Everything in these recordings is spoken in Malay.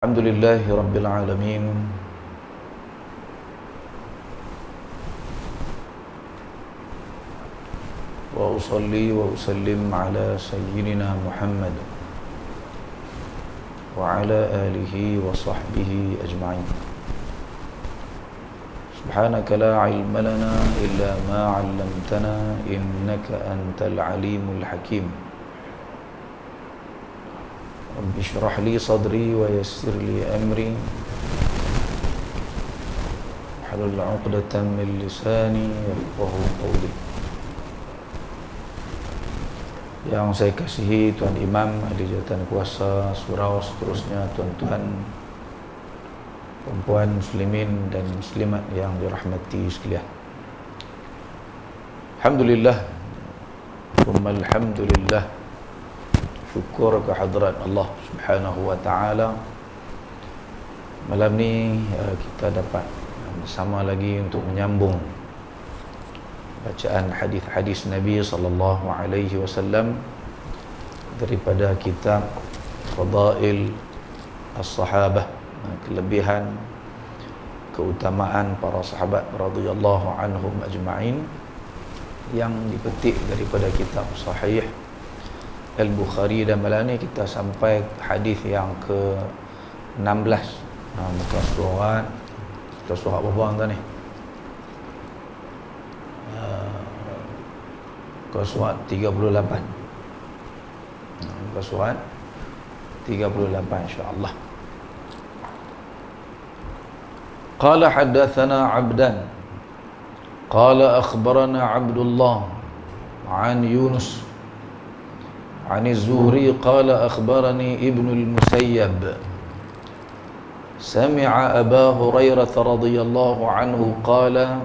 Alhamdulillahi Rabbil Alamin. Wa usalli wa usallim ala sayyidina Muhammad wa ala alihi wa sahbihi ajma'in. Subhanaka la ilma lana illa ma 'allamtana innaka antal alimul hakim. Rabbi shrah li sadri wa yassir li amri wahlul 'uqdatam min lisani yafqahu qawli. Yang saya kasihi Tuan Imam, ahli jawatan kuasa surau, seterusnya tuan-tuan, perempuan muslimin dan muslimat yang dirahmati sekalian. Alhamdulillah, thumma alhamdulillah, syukur kehadrat Allah Subhanahu wa taala. Malam ni kita dapat bersama lagi untuk menyambung bacaan hadis-hadis Nabi sallallahu alaihi wasallam daripada kitab Fadail As-Sahabah, kelebihan keutamaan para sahabat radhiyallahu anhum ajma'in, yang dipetik daripada kitab Sahih Al-Bukhari. Dan malam ni kita sampai hadis yang ke-16. Muka surat berapa tuan ni? Muka surat 38. Muka surat 38 insya-Allah. Qala haddatsana 'Abdan qala akhbarana 'Abdullah 'an Yunus 'an az-Zuhri qala akhbarani Ibn al-Musayyab sami'a Aba Hurairah radhiyallahu anhu qala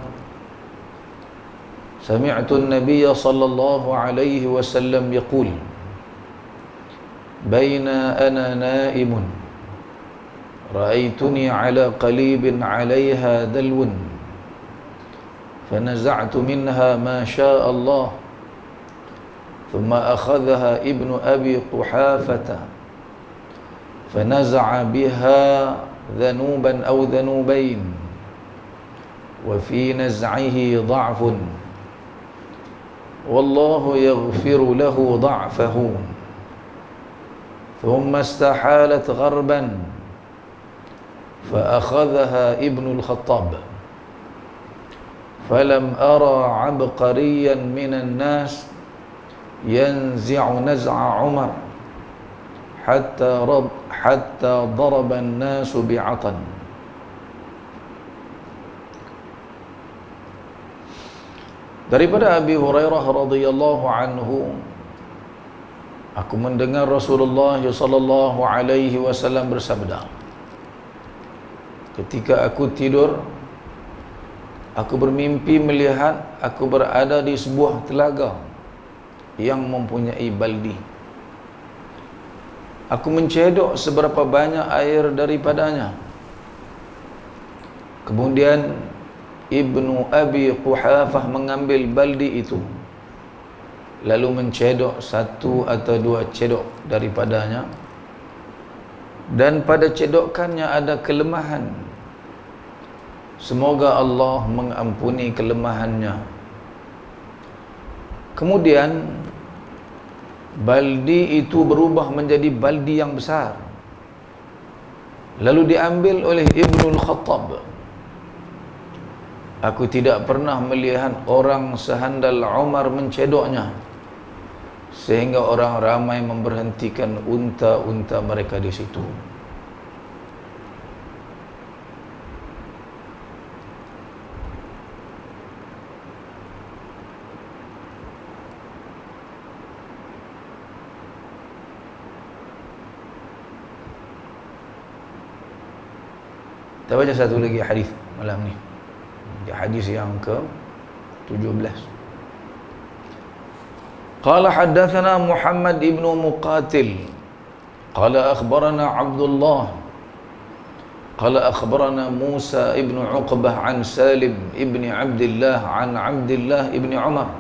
sami'tu an-nabiy sallallahu alaihi wasallam yaqul baina ana na'imun ra'aytuni 'ala qalibin 'alayha dalwun fanaza'tu minha ma sha'a Allah ثم أخذها ابن أبي قحافة فنزع بها ذنوبا أو ذنوبين وفي نزعه ضعف والله يغفر له ضعفه ثم استحالت غربا فأخذها ابن الخطاب فلم أرى عبقريا من الناس ينزع نزع عمر حتى ضرب الناس بعطن. Daripada Abi Hurairah radhiyallahu anhu, aku mendengar Rasulullah sallallahu alaihi wasallam bersabda, ketika aku tidur, aku bermimpi melihat aku berada di sebuah telaga yang mempunyai baldi. Aku mencedok seberapa banyak air daripadanya. Kemudian Ibnu Abi Quhafah mengambil baldi itu, lalu mencedok satu atau dua cedok daripadanya, dan pada cedokannya ada kelemahan. Semoga Allah mengampuni kelemahannya. Kemudian baldi itu berubah menjadi baldi yang besar, lalu diambil oleh Ibnul Khattab. Aku tidak pernah melihat orang sehandal Umar mencedoknya, sehingga orang ramai memberhentikan unta-unta mereka di situ. Kita baca satu lagi hadis malam ni. Hadis yang ke-17. Qala haddatsana Muhammad ibn Muqatil qala akhbarana Abdullah qala akhbarana Musa ibn Uqbah an Salim ibn Abdullah an Abdullah ibn Umar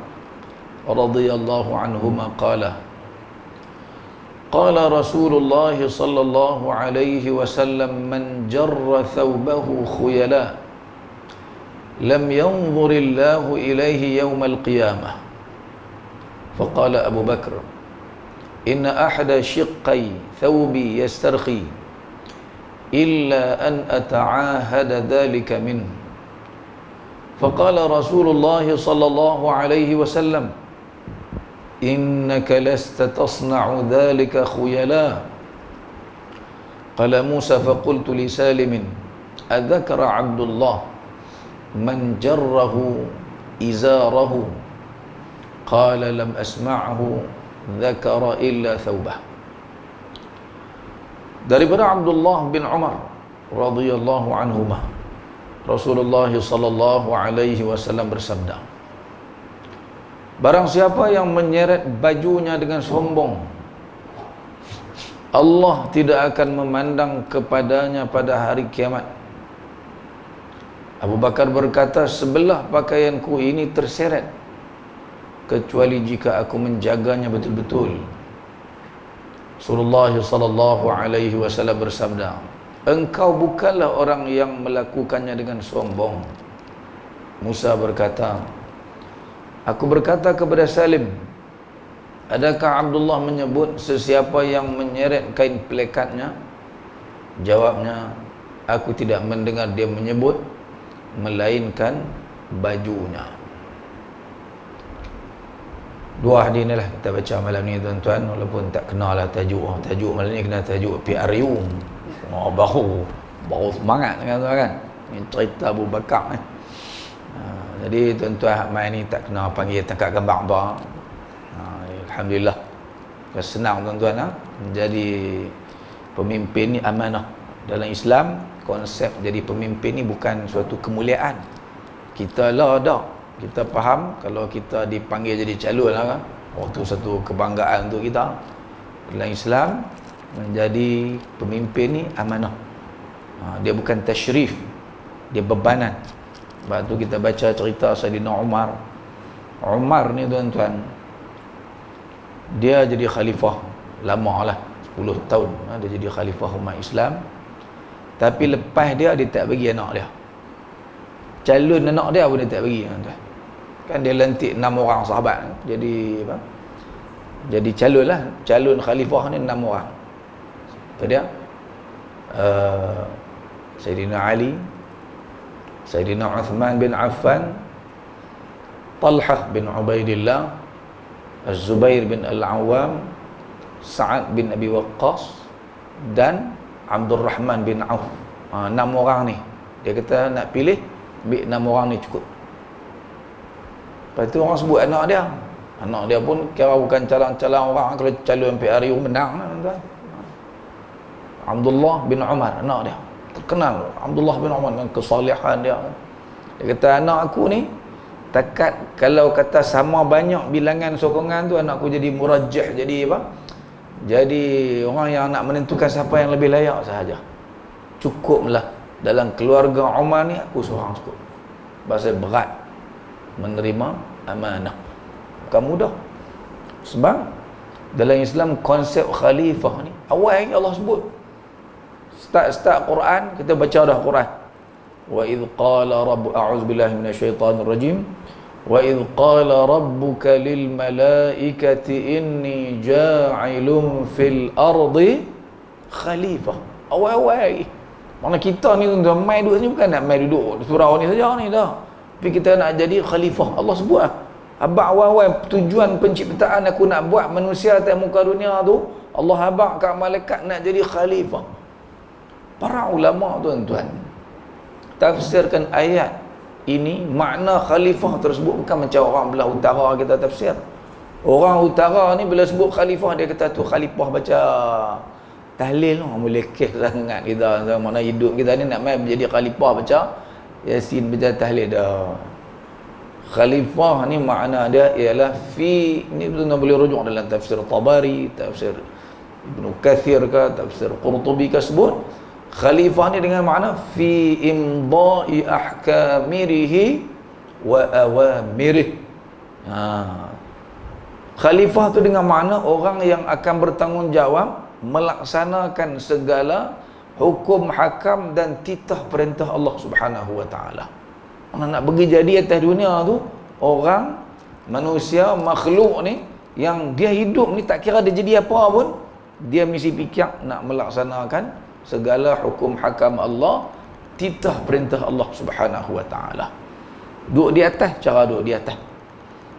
radhiyallahu anhuma qala Qala Rasulullah sallallahu alaihi wasallam, man jarra thawbahu khuyala lam yanzurillahu ilaihi yawmal qiyamah. Faqala Abu Bakr, inna ahada shiqqai thawbi yastarkhi illa an ata'ahada dhalika minhu. Faqala Rasulullah sallallahu alaihi wasallam, innaka lasta tasna'u dhalika khuyala. Qala Musa faqultu li Salim, adzakara Abdullah man jarrahu izarahu? Qala lam asma'hu dzakara illa thawbah. Daripada Abdullah bin Umar radhiyallahu anhumah, Rasulullah sallallahu alaihi wasallam bersabda, barang siapa yang menyeret bajunya dengan sombong, Allah tidak akan memandang kepadanya pada hari kiamat. Abu Bakar berkata, sebelah pakaianku ini terseret, kecuali jika aku menjaganya betul-betul. Rasulullah sallallahu alaihi wasallam bersabda, engkau bukanlah orang yang melakukannya dengan sombong. Musa berkata, aku berkata kepada Salim, adakah Abdullah menyebut sesiapa yang menyeret kain pelekatnya? Jawabnya, aku tidak mendengar dia menyebut, melainkan bajunya. Dua hadis inilah kita baca malam ni tuan-tuan, walaupun tak kenal lah tajuk malam ni kena tajuk PRU. Oh, baru semangat kan tuan kan. Ini cerita Abu Bakar ni. Jadi tuan-tuan mai ni tak kena panggil tangkap gambar tu. Alhamdulillah. Senang tuan-tuan menjadi pemimpin ni amanah. Dalam Islam, konsep jadi pemimpin ni bukan suatu kemuliaan. Kita lah dah. Kita faham kalau kita dipanggil jadi calon lah kan. Oh, tu satu kebanggaan untuk kita. Dalam Islam, menjadi pemimpin ni amanah. Dia bukan tashrif, dia bebanan. Sebab tu kita baca cerita Sayyidina Umar. Umar ni tuan-tuan, dia jadi khalifah lama lah, 10 tahun dia jadi khalifah umat Islam. Tapi lepas dia tak bagi anak dia. Calon anak dia pun dia tak bagi tuan-tuan. Kan dia lantik 6 orang sahabat jadi apa? Jadi calon lah, calon khalifah ni 6 orang. Apa dia? Sayyidina Ali, Sayyidina Uthman bin Affan, Talhah bin Ubaidillah, Az-Zubair bin Al-Awwam, Sa'ad bin Abi Waqqas dan Abdul Rahman bin Auf. 6 orang ni. Dia kata nak pilih, ambil 6 orang ni cukup. Lepas tu orang sebut anak dia. Anak dia pun kira bukan calon-calon orang. Kalau calon PRU menang lah tuan. Abdullah bin Umar, anak dia terkenal. Abdullah bin Umar dengan kesalehan dia. Dia kata anak aku ni takat kalau kata sama banyak bilangan sokongan tu, anak aku jadi murajjah, jadi apa? Jadi orang yang nak menentukan siapa yang lebih layak sahaja. Cukuplah dalam keluarga Umar ni aku seorang cukup. Bahasa berat menerima amanah. Bukan mudah. Sebab dalam Islam konsep khalifah ni awal yang Allah sebut. Start Quran, kita baca dah Quran. Wa idh qala rabbu a'udzubillahi minasyaitonir rajim. Wa idh qala rabbuka lil malaikati inni ja'ilun fil ardi khalifah. Awal-awal lagi. Mana kita ni tuan-tuan mai duduk ni bukan nak mai duduk surau ni saja ni dah. Tapi kita nak jadi khalifah. Allah sebut lah. Abang awal-awal tujuan penciptaan aku nak buat manusia atas muka dunia tu, Allah abang kat malaikat nak jadi khalifah. Para ulama tuan-tuan tafsirkan ayat ini, makna khalifah tersebut bukan macam orang belah utara kita tafsir. Orang utara ni bila sebut khalifah, dia kata tu khalifah baca tahlil, boleh kes sangat kita. Mana hidup kita ni nak main menjadi khalifah baca Yasin, baca tahlil dah. Khalifah ni makna dia ialah fi, ni betul-betul boleh rujuk dalam tafsir Tabari, tafsir Ibnu Kathir ke, tafsir Qurtubi ke, sebut khalifah ni dengan makna fi imda'i ahkamirihi wa awamirih. Khalifah tu dengan makna orang yang akan bertanggungjawab melaksanakan segala hukum hakam dan titah perintah Allah Subhanahu wa taala. Orang nak pergi jadi atas dunia tu, orang manusia makhluk ni yang dia hidup ni tak kira dia jadi apa pun, dia mesti fikir nak melaksanakan segala hukum hakam Allah, titah perintah Allah Subhanahu wa taala. Duduk di atas, cara duduk di atas.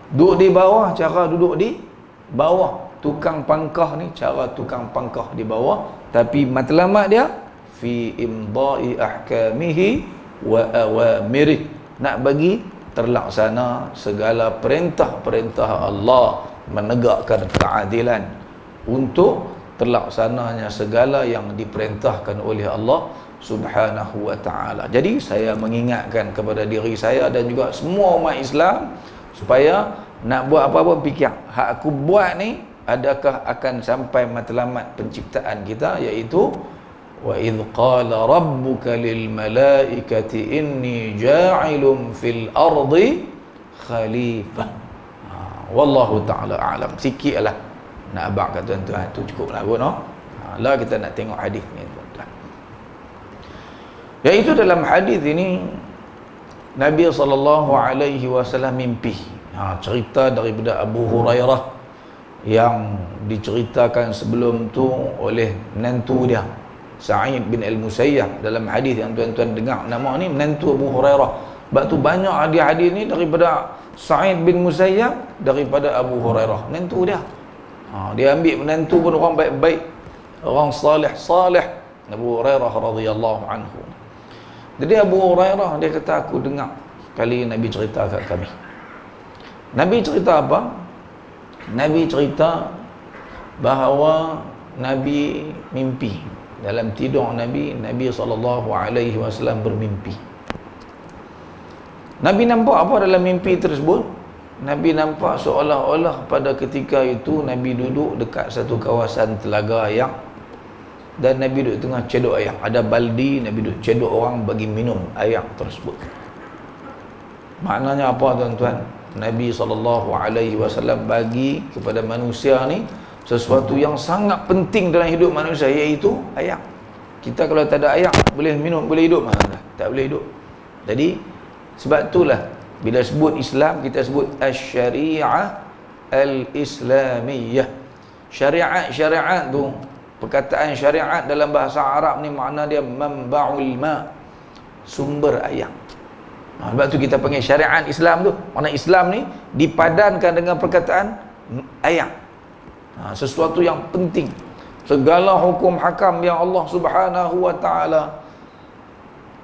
Duduk di bawah, cara duduk di bawah. Tukang pangkah ni, cara tukang pangkah di bawah. Tapi matlamat dia, fi imda'i ahkamihi wa awamirih. Nak bagi terlaksana segala perintah-perintah Allah, menegakkan keadilan untuk terlaksananya segala yang diperintahkan oleh Allah Subhanahu wa ta'ala. Jadi saya mengingatkan kepada diri saya dan juga semua umat Islam supaya nak buat apa-apa fikir, hak aku buat ni adakah akan sampai matlamat penciptaan kita, iaitu wa idh qala rabbuka lil malaikati inni ja'ilun fil ardi khalifah. Wallahu ta'ala a'lam. Sikitlah nak abang kat tuan-tuan, tu cukuplah kot no. Lah kita nak tengok hadis ni tuan-tuan. Iaitu dalam hadis ini Nabi SAW mimpi. Cerita daripada Abu Hurairah yang diceritakan sebelum tu oleh menantu dia, Sa'id bin Al-Musayyab. Dalam hadis yang tuan-tuan dengar nama ni, menantu Abu Hurairah. Sebab tu banyak hadis ni daripada Sa'id bin Musayyab daripada Abu Hurairah, menantu dia. Dia ambil menantu pun orang baik-baik, orang salih-salih, Abu Hurairah radhiyallahu anhu. Jadi Abu Hurairah dia kata, aku dengar kali Nabi cerita kat kami. Nabi cerita apa? Nabi cerita bahawa Nabi mimpi. Dalam tidur Nabi SAW bermimpi. Nabi nampak apa dalam mimpi tersebut? Nabi nampak seolah-olah pada ketika itu Nabi duduk dekat satu kawasan telaga air, dan Nabi duduk tengah cedok air. Ada baldi, Nabi duduk cedok orang bagi minum air tersebut. Maknanya apa tuan-tuan? Nabi SAW bagi kepada manusia ni sesuatu yang sangat penting dalam hidup manusia, iaitu air. Kita kalau tak ada air, boleh minum, boleh hidup? Tak boleh hidup. Jadi sebab itulah bila sebut Islam, kita sebut asy-syari'ah al-islamiyah. Syariat tu, perkataan syariat dalam bahasa Arab ni makna dia manba'ul ma, sumber air. Sebab tu kita panggil syariat Islam tu. Makna Islam ni dipadankan dengan perkataan air. Sesuatu yang penting. Segala hukum hakam yang Allah Subhanahu wa ta'ala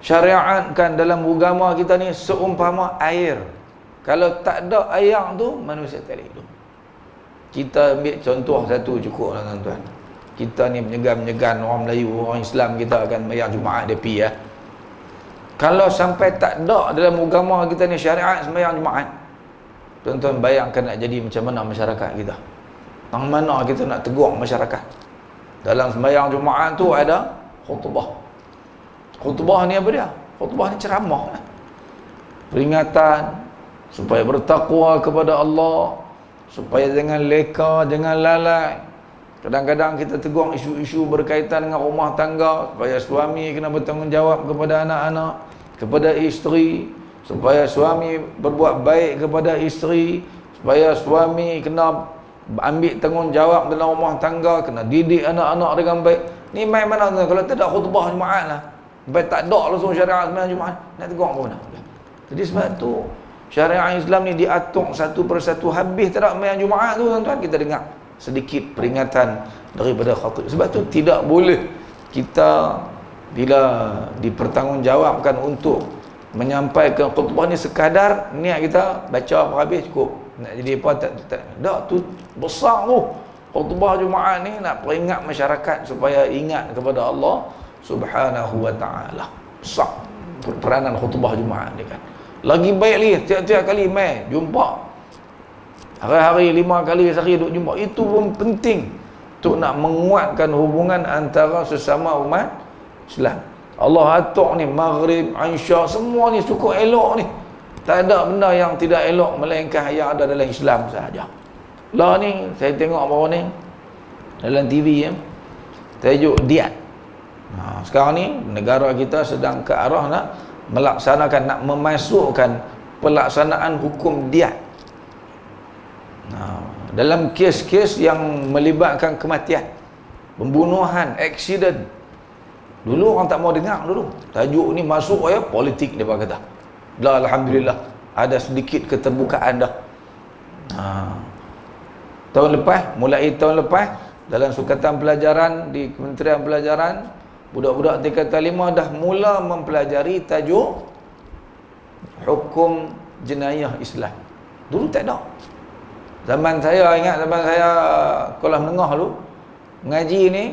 syariatkan dalam agama kita ni seumpama air. Kalau tak ada air tu, manusia tak boleh hidup. Kita ambil contoh satu cukup lah tuan-tuan. Kita ni menyegan-menyegan orang Melayu, orang Islam, kita akan bayar Jumaat dia pi ya. Kalau sampai tak ada dalam agama kita ni syariat sembahyang Jumaat, tuan-tuan bayangkan nak jadi macam mana masyarakat kita. Tang mana kita nak tegur masyarakat. Dalam sembahyang Jumaat tu ada khutbah. Khutbah ni apa dia? Khutbah ni ceramah lah. Peringatan supaya bertakwa kepada Allah, supaya jangan leka, jangan lalai. Kadang-kadang kita tegur isu-isu berkaitan dengan rumah tangga, supaya suami kena bertanggungjawab kepada anak-anak, kepada isteri, supaya suami berbuat baik kepada isteri, supaya suami kena ambil tanggungjawab dalam rumah tangga, kena didik anak-anak dengan baik. Ni main mana tu? Kalau tak ada khutbah Jumaat lah, sampai tak ada langsung syariat sembahyang Jumaat, nak tegur ke mana? Jadi sebab tu syariat Islam ni diatur satu persatu. Habis tak ada sembahyang Jumaat tu tuan-tuan, kita dengar sedikit peringatan daripada khatib. Sebab tu tidak boleh kita bila dipertanggungjawabkan untuk menyampaikan khutbah ni sekadar niat kita baca apa habis cukup. Nak jadi apa tak tu besar tu. Khutbah Jumaat ni nak peringat masyarakat supaya ingat kepada Allah Subhanahu wa ta'ala. Besar peranan khutbah Jumaat ni kan. Lagi baik lagi tiap-tiap kali mai jumpa, hari-hari 5 kali sehari duk jumpa, itu pun penting untuk nak menguatkan hubungan antara sesama umat Islam. Allah atur ni maghrib, isya, semua ni cukup elok ni. Tak ada benda yang tidak elok melainkan yang ada dalam Islam sahaja. Lah ni saya tengok baru ni dalam TV ya, tajuk diat. Sekarang ni negara kita sedang ke arah nak melaksanakan, nak memasukkan pelaksanaan hukum diat dalam kes-kes yang melibatkan kematian, pembunuhan, aksiden. Dulu orang tak mau dengar dulu. Tajuk ni masuk ya politik dia kata. Dah alhamdulillah ada sedikit keterbukaan dah. Tahun lepas, mulai tahun lepas dalam sukatan pelajaran di Kementerian Pelajaran, budak-budak tingkatan 5 dah mula mempelajari tajuk hukum jenayah Islam. Dulu tak ada. Zaman saya, ingat zaman saya sekolah menengah dulu, mengaji ni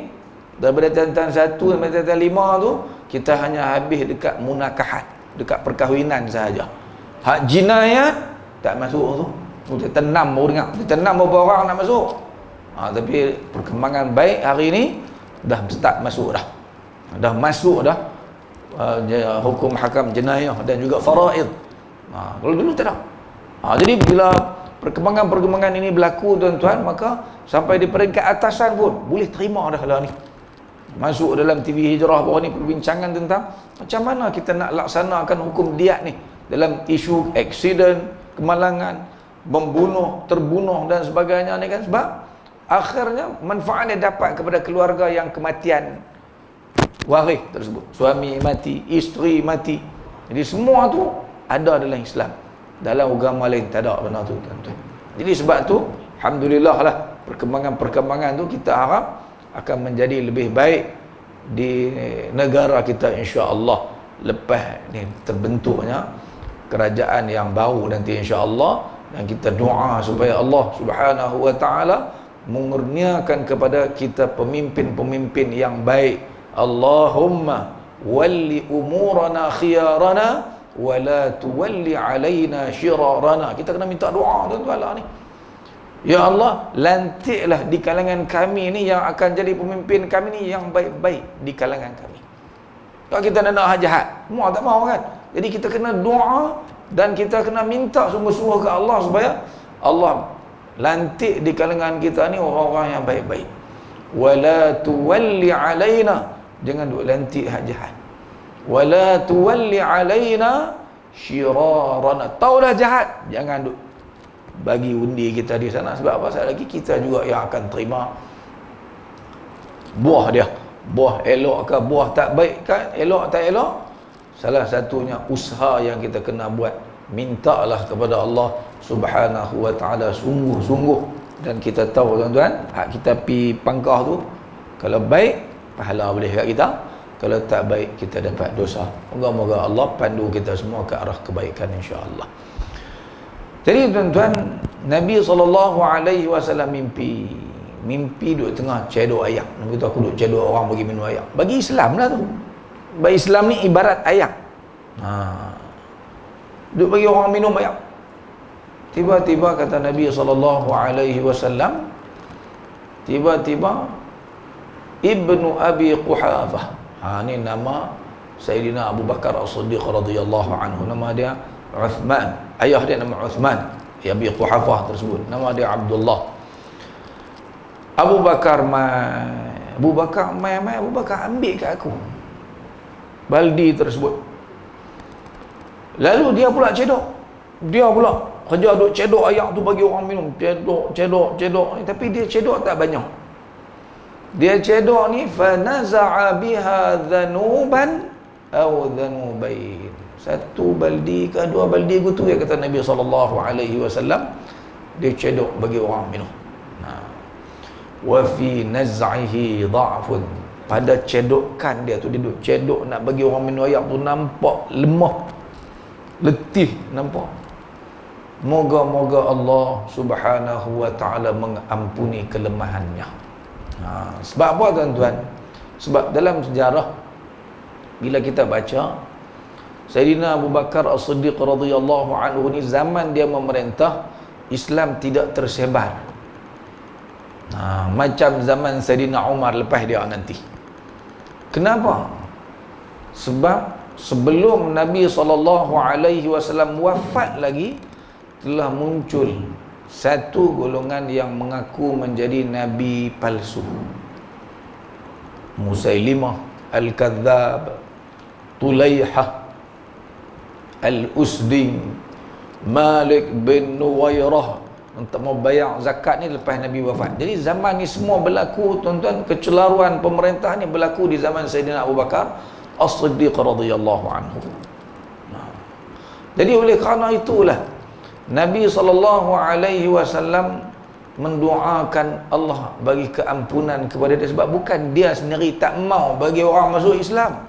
daripada tingkatan 1 sampai tingkatan 5 tu kita hanya habis dekat munakahat, dekat perkahwinan sahaja. Hak jinayah tak masuk tu. Tingkatan 6 baru dengar. Tingkatan 6 berapa orang nak masuk. Tapi perkembangan baik hari ni dah start masuk dah. Dah masuk dah hukum hakam jenayah dan juga faraid. Kalau dulu tak ada. Jadi bila perkembangan-perkembangan ini berlaku tuan-tuan, maka sampai di peringkat atasan pun boleh terima dah lah ni. Masuk dalam TV Hijrah bawah ni perbincangan tentang macam mana kita nak laksanakan hukum diat ni dalam isu aksiden, kemalangan, membunuh, terbunuh dan sebagainya ni kan. Sebab akhirnya manfaat dia dapat kepada keluarga yang kematian waris tersebut. Suami mati, isteri mati. Jadi semua tu ada dalam Islam. Dalam agama lain tak ada benda tu tuan-tuan. Jadi sebab tu alhamdulillah lah perkembangan-perkembangan tu kita harap akan menjadi lebih baik di negara kita insya-Allah lepas ni terbentuknya kerajaan yang baru nanti insya-Allah. Dan kita doa supaya Allah Subhanahu wa taala mengurniakan kepada kita pemimpin-pemimpin yang baik. Allahumma walli umurana khiyarana wa la tuwalli alaina shirarana. Kita kena minta doa tuan-tuan lah ni. Ya Allah, lantiklah di kalangan kami ni yang akan jadi pemimpin kami ni yang baik-baik di kalangan kami. Kalau kita nak jahat, semua tak mahu kan. Jadi kita kena doa dan kita kena minta sungguh-sungguh ke Allah supaya Allah lantik di kalangan kita ni orang-orang yang baik-baik. Wala tuwalli alaina, jangan duk lantik hak jahat. Wala tuwalli alaina shirarana, taulah jahat, jangan duk bagi undi kita di sana. Sebab apa? Sekali lagi kita juga yang akan terima buah dia. Buah elok ke buah tak baik kan, elok tak elok, salah satunya usaha yang kita kena buat. Mintalah kepada Allah Subhanahu wa taala sungguh-sungguh. Dan kita tahu tuan-tuan, hak kita pi pangkah tu, kalau baik pahala boleh kat kita, kalau tak baik kita dapat dosa. Moga-moga Allah pandu kita semua ke arah kebaikan insya-Allah. Jadi tuan-tuan, Nabi SAW mimpi duduk tengah cedok ayak. Nabi tu, aku duduk cedok orang bagi minum ayak. Bagi Islam lah tu. Bagi Islam ni ibarat ayak. Duduk bagi orang minum ayak. Tiba-tiba kata Nabi SAW, tiba-tiba Ibnu Abi Quhafah. Ni nama Sayyidina Abu Bakar As-Siddiq radhiyallahu anhu. Nama dia Uthman. Ayah dia nama Uthman. Abi Quhafah tersebut. Nama dia Abdullah. Abu Bakar Abu Bakar ambil kat aku baldi tersebut. Lalu dia pula cedok. Dia pula kerja duk cedok ayak tu bagi orang minum. Cedok. Tapi dia cedok tak banyak. Dia cedok ni fanaza'a biha dhanuban aw dhanubain. Satu baldi ke dua baldi gitu ya, kata Nabi SAW. Dia cedok bagi orang minum. Wa fi naz'ihi dha'fun. Pada cedokan dia tu, dia duduk cedok nak bagi orang minum ayak tu, nampak lemah, letih, nampak. Moga-moga Allah Subhanahu wa taala mengampuni kelemahannya. Sebab apa tuan-tuan? Sebab dalam sejarah bila kita baca Sayyidina Abu Bakar As-Siddiq radhiyallahu anhu ni, zaman dia memerintah, Islam tidak tersebar macam zaman Sayyidina Umar lepas dia nanti. Kenapa? Sebab sebelum Nabi SAW wafat lagi, telah muncul satu golongan yang mengaku menjadi nabi palsu. Musailimah Al-Kadzab, Tulaihah Al-Usdi, Malik bin Nuwairah, untuk mau bayar zakat ni lepas Nabi wafat. Jadi zaman ni semua berlaku, tuan-tuan, kecelaruan pemerintah ni berlaku di zaman Sayyidina Abu Bakar As-Siddiq radhiyallahu anhu. Jadi oleh kerana itulah Nabi SAW mendoakan Allah bagi keampunan kepada dia, sebab bukan dia sendiri tak mau bagi orang masuk Islam,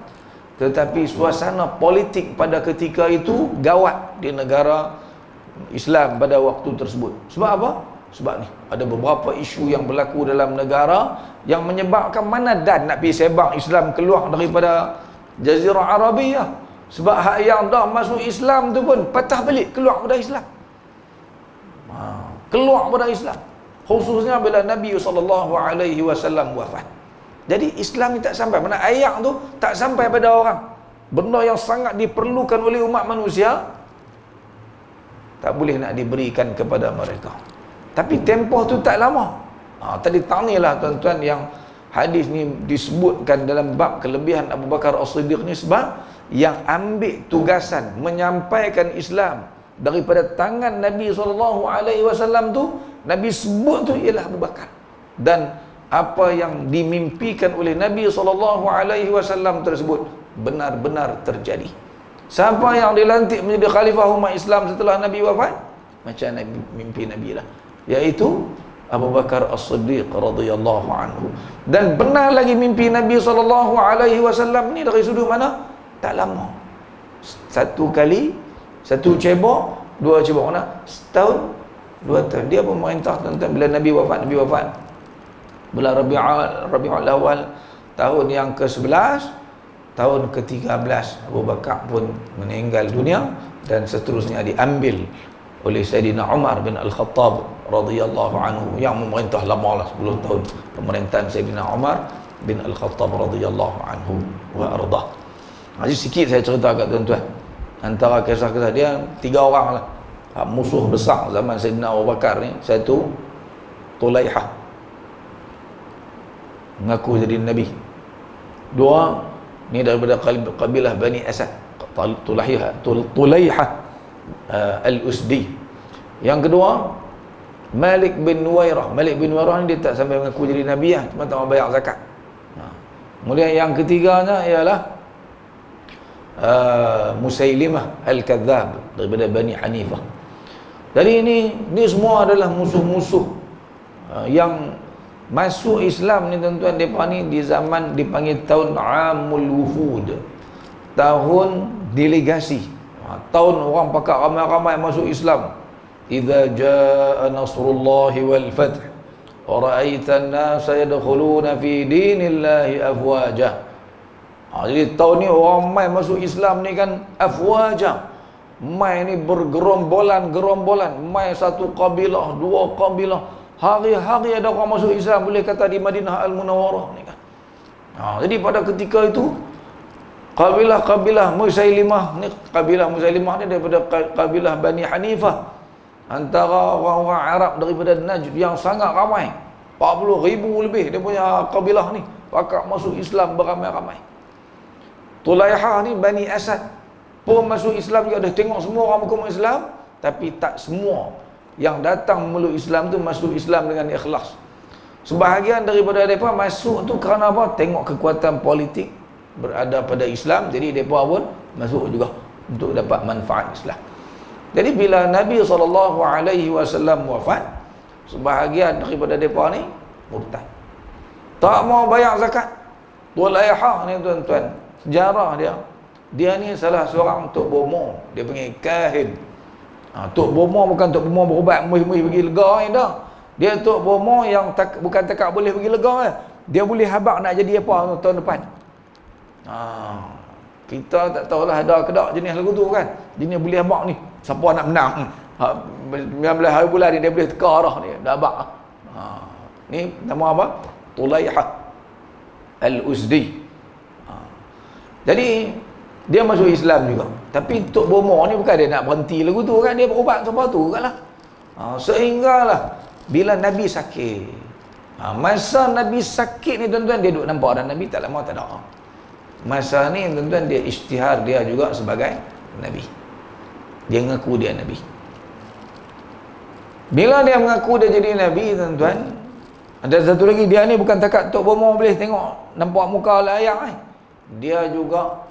tetapi suasana politik pada ketika itu gawat di negara Islam pada waktu tersebut. Sebab apa? Sebab ni ada beberapa isu yang berlaku dalam negara yang menyebabkan mana dan nak pergi sebang Islam keluar daripada Jazirah Arabiyah. Sebab hak yang dah masuk Islam tu pun patah balik, keluar pada Islam. Keluar pada Islam, khususnya bila Nabi SAW wafat. Jadi Islam ni tak sampai, mana ayat tu tak sampai pada orang. Benda yang sangat diperlukan oleh umat manusia tak boleh nak diberikan kepada mereka. Tapi tempoh tu tak lama. Tadi tanilah tuan-tuan yang hadis ni disebutkan dalam bab kelebihan Abu Bakar As-Siddiq ni, sebab yang ambil tugasan menyampaikan Islam daripada tangan Nabi SAW tu, Nabi sebut tu ialah Abu Bakar. Dan apa yang dimimpikan oleh Nabi SAW tersebut benar-benar terjadi. Siapa yang dilantik menjadi khalifah umat Islam setelah Nabi wafat? Macam Nabi, mimpi Nabi lah, iaitu Abu Bakar As-Siddiq radhiyallahu anhu. Dan benar lagi mimpi Nabi SAW ni dari sudut mana? Tak lama. Satu kali, satu cebok, dua cebok, mana? Setahun, 2 tahun. Dia pemerintah tuan-tuan bila Nabi wafat. Bulan Rabiul Awal tahun yang ke-11, tahun ke-13 Abu Bakar pun meninggal dunia, dan seterusnya diambil oleh Sayyidina Umar bin Al-Khattab radhiyallahu anhu, yang memerintah lama lah, 10 tahun pemerintahan Sayyidina Umar bin Al-Khattab radhiyallahu anhu wa ardah. Jadi sikit saya cerita kat tuan-tuan antara kisah-kisah dia. 3 orang lah musuh besar zaman Sayyidina Abu Bakar ni. Satu, Tulaihah, mengaku jadi Nabi. 2, ni daripada kabilah Bani Asad, Tulaihah Al-Usdi. Yang kedua, Malik bin Nuwairah. Malik bin Nuwairah ni dia tak sampai mengaku jadi Nabi lah, cuma tak mau bayar zakat. Kemudian yang ketiganya ialah Musailimah Al-Kadzab daripada Bani Hanifah. Jadi ini semua adalah musuh-musuh yang masuk Islam ni tuan-tuan. Mereka ni di zaman dipanggil tahun Amul Wufud, tahun delegasi, tahun orang pakat ramai-ramai masuk Islam. Idza jaa nasrullahi wal fath wa ra'aita an-nasa yadkhuluna fi dinillahi afwaja. Jadi tahun ni orang mai masuk Islam ni kan afwaja. Mai ni bergerombolan, mai satu kabilah, 2 kabilah. Hari-hari ada orang masuk Islam, boleh kata di Madinah Al-Munawwarah ni kan. Jadi pada ketika itu kabilah Musailimah ni, kabilah Musailimah ni daripada kabilah Bani Hanifah, antara orang-orang Arab daripada Najd yang sangat ramai, 40,000 lebih dia punya kabilah ni pakat masuk Islam beramai-ramai. Tulaihah ni Bani Asad pun masuk Islam juga. Dah tengok semua orang masuk Islam, tapi tak semua yang datang memeluk Islam tu masuk Islam dengan ikhlas. Sebahagian daripada mereka masuk tu kerana apa? Tengok kekuatan politik berada pada Islam, jadi mereka pun masuk juga untuk dapat manfaat Islam. Jadi bila Nabi SAW wafat, sebahagian daripada mereka ni murtad, tak mau bayar zakat. Tulaihah ni tuan-tuan, sejarah dia ni salah seorang Tok Bomo, dia panggil kahin. Tok Bomo bukan Tok Bomo berubat muih-muih bagi lega ni dah. Dia Tok Bomo yang bukan takat boleh bagi lega, dia boleh habaq nak jadi apa tahun depan. Kita tak tahulah ada ke tak jenis lagu tu kan. Jenis boleh habaq ni, siapa nak menang 19 hari bulan ni dia boleh teka dah ni, dah habaq. Ni nama apa? Tulaihah Al-Usdi. Jadi dia masuk Islam juga. Tapi Tok Bomo ni bukan dia nak berhenti lagu tu kan, dia berubat sebab tu kan lah. Sehinggalah bila Nabi sakit, masa Nabi sakit ni tuan-tuan, dia duduk nampak dan Nabi tak lama tak ada. Masa ni tuan-tuan, dia isytihar dia juga sebagai Nabi. Dia mengaku dia Nabi. Bila dia mengaku dia jadi Nabi tuan-tuan, ada satu lagi, dia ni bukan takat Tok Bomo boleh tengok nampak muka layak dia juga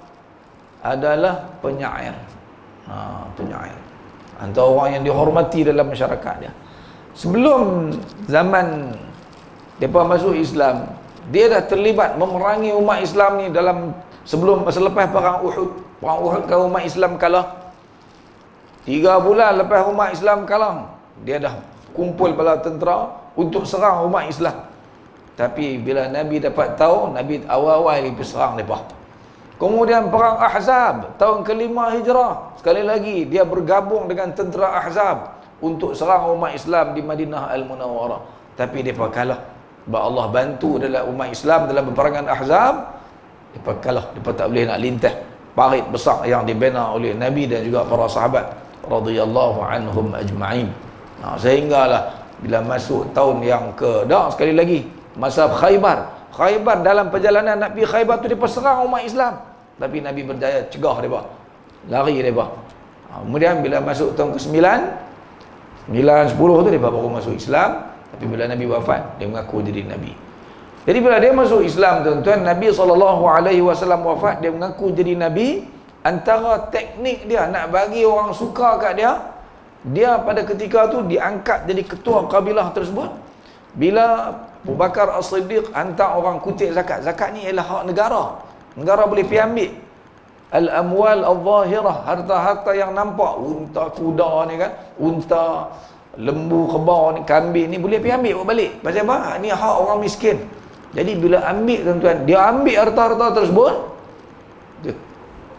adalah penyair. Penyair, antara orang yang dihormati dalam masyarakat dia. Sebelum zaman mereka masuk Islam, dia dah terlibat memerangi umat Islam ni dalam selepas perang Uhud. Perang Uhud kan umat Islam kalah. 3 bulan lepas umat Islam kalah, dia dah kumpul bala tentera untuk serang umat Islam. Tapi bila Nabi dapat tahu, Nabi awal-awal pergi serang mereka. Kemudian perang Ahzab tahun ke-5 Hijrah, sekali lagi dia bergabung dengan tentera Ahzab untuk serang umat Islam di Madinah Al-Munawwarah. Tapi mereka kalah. Sebab Allah bantu dalam umat Islam dalam peperangan Ahzab, mereka kalah. Mereka tak boleh nak lintah parit besar yang dibina oleh Nabi dan juga para sahabat radhiyallahu anhum ajma'in. Sehinggalah bila masuk tahun yang sekali lagi masa Khaybar, dalam perjalanan nak pergi Khaybar tu mereka serang umat Islam, tapi Nabi berjaya cegah mereka, lari mereka. Kemudian bila masuk tahun ke-9, 9, 10 tu mereka baru masuk Islam. Tapi bila Nabi wafat, dia mengaku jadi Nabi. Jadi bila dia masuk Islam tuan-tuan, Nabi SAW wafat, dia mengaku jadi Nabi. Antara teknik dia nak bagi orang suka kat dia pada ketika tu diangkat jadi ketua kabilah tersebut. Bila Abu Bakar As-Siddiq hantar orang kutip zakat. Zakat ni ialah hak negara. Negara boleh pergi ambil al-amwal al-zahirah, harta-harta yang nampak, unta, kuda ni kan, unta, lembu, kebau ni, kambing ni boleh pergi ambil balik. Pasal apa? Ni hak orang miskin. Jadi bila ambil tuan-tuan, dia ambil harta-harta tersebut, dia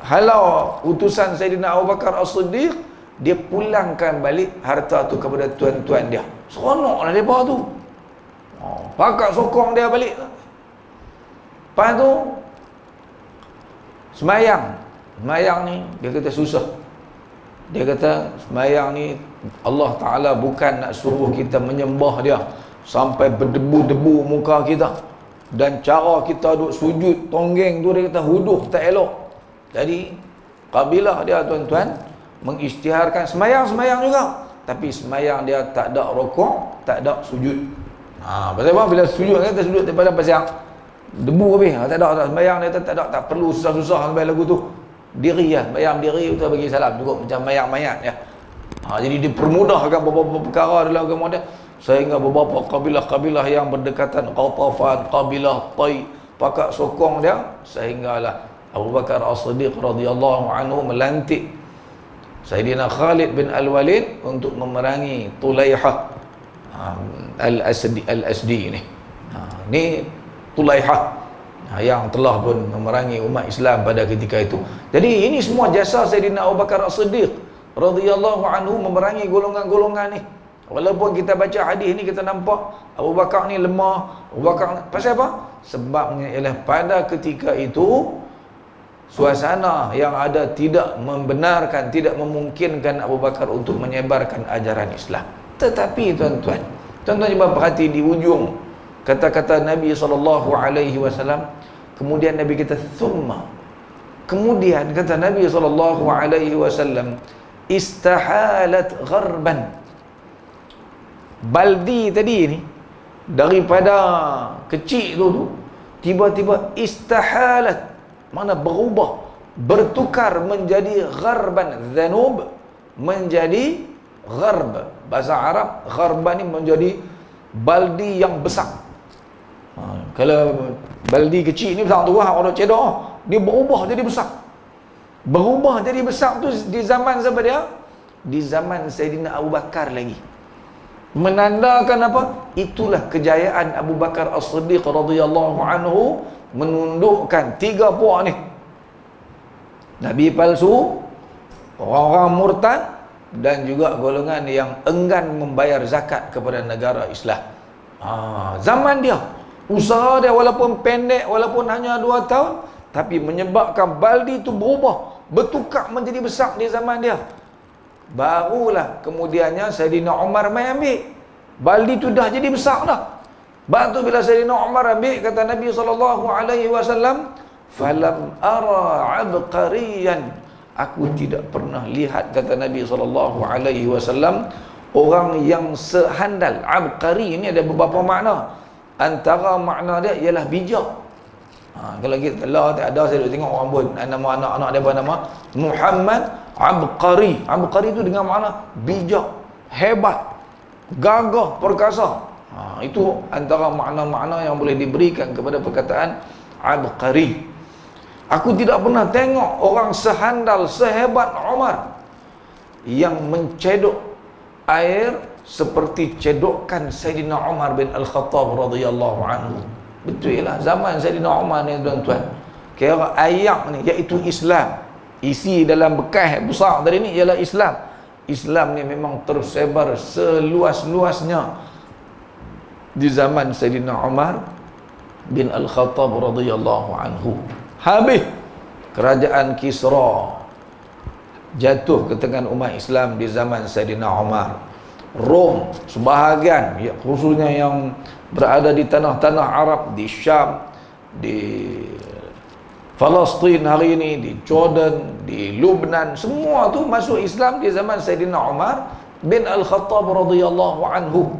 halau utusan Sayyidina Abu Bakar As-Siddiq, dia pulangkan balik harta tu kepada tuan-tuan dia. Seronoklah mereka tu. Pakak sokong dia balik. Lepas tu Semayang ni dia kata susah. Dia kata semayang ni Allah Ta'ala bukan nak suruh kita menyembah dia sampai berdebu-debu muka kita, dan cara kita duduk sujud tonggeng tu dia kata huduh tak elok. Jadi kabilah dia tuan-tuan mengisytiharkan semayang juga, tapi semayang dia tak ada rukuk, tak ada sujud. Pasal apa? Bila sujud kita sujud daripada pasang debu habis, tak ada semayang dia tak perlu susah-susah sampai lagu tu. Diri lah, bayang diri tu bagi salam cukup macam bayang mayat ya. Jadi dipermudahkan beberapa perkara dalam agama dia, sehingga beberapa kabilah-kabilah yang berdekatan, Qatafan, kabilah Tai, pakak sokong dia, sehinggalah Abu Bakar As-Siddiq radhiyallahu anhu melantik Sayyidina Khalid bin Al-Walid untuk memerangi Tulaihah Al-Asdi ni. Ni Tulaihah yang telah pun memerangi umat Islam pada ketika itu. Jadi ini semua jasa Sayyidina Abu Bakar As-Siddiq radhiyallahu anhu memerangi golongan-golongan ni. Walaupun kita baca hadis ni kita nampak Abu Bakar ni lemah, Abu Bakar pasal apa? Sebabnya ialah pada ketika itu suasana yang ada tidak membenarkan, tidak memungkinkan Abu Bakar untuk menyebarkan ajaran Islam. Tetapi tuan-tuan cuba perhati di ujung kata-kata Nabi SAW. Kemudian Nabi kata thumma, kemudian kata Nabi SAW, istahalat gharban. Baldi tadi ni daripada kecil tu tiba-tiba istahalat, mana berubah, bertukar menjadi gharban. Dhanub menjadi gharb. Bahasa Arab gharban ni menjadi baldi yang besar. Kalau baldi kecil ni besar tu orang cedok, dia berubah jadi besar. Berubah jadi besar tu di zaman siapa dia? Di zaman Sayyidina Abu Bakar lagi. Menandakan apa? Itulah kejayaan Abu Bakar As-Siddiq radhiyallahu anhu menundukkan 3 puak ni. Nabi palsu, orang-orang murtad, dan juga golongan yang enggan membayar zakat kepada negara Islam. Zaman dia, usaha dia walaupun pendek, walaupun hanya 2 tahun, tapi menyebabkan baldi itu berubah, bertukar menjadi besar di zaman dia. Barulah kemudiannya Sayyidina Umar mai ambil. Baldi tu dah jadi besar dah. Lepas tu bila Sayyidina Umar ambil, kata Nabi SAW, falam ara abqariyan, aku tidak pernah lihat, kata Nabi SAW, orang yang sehandal. Abqari ini ada beberapa makna. Antara makna dia ialah bijak. Kalau kita lah tak ada, saya duk tengok orang pun nama anak-anak dia apa nama? Muhammad Abqari. Abqari itu dengan makna bijak, hebat, gagah, perkasa. Itu antara makna-makna yang boleh diberikan kepada perkataan Abqari. Aku tidak pernah tengok orang sehandal, sehebat Umar yang mencedok air seperti cedokan Sayyidina Umar bin Al-Khattab radhiyallahu anhu. Betul lah, zaman Sayyidina Umar ni tuan-tuan, kira ayat ni iaitu Islam, isi dalam bekas besar tadi ni ialah Islam. Islam ni memang tersebar seluas-luasnya di zaman Sayyidina Umar bin Al-Khattab radhiyallahu anhu. Habis kerajaan Kisra jatuh ke tangan umat Islam di zaman Sayyidina Umar. Rom sebahagian, khususnya yang berada di tanah-tanah Arab, di Syam, di Palestin hari ini, di Jordan, di Lubnan, semua tu masuk Islam di zaman Sayyidina Umar bin Al-Khattab radhiyallahu anhu.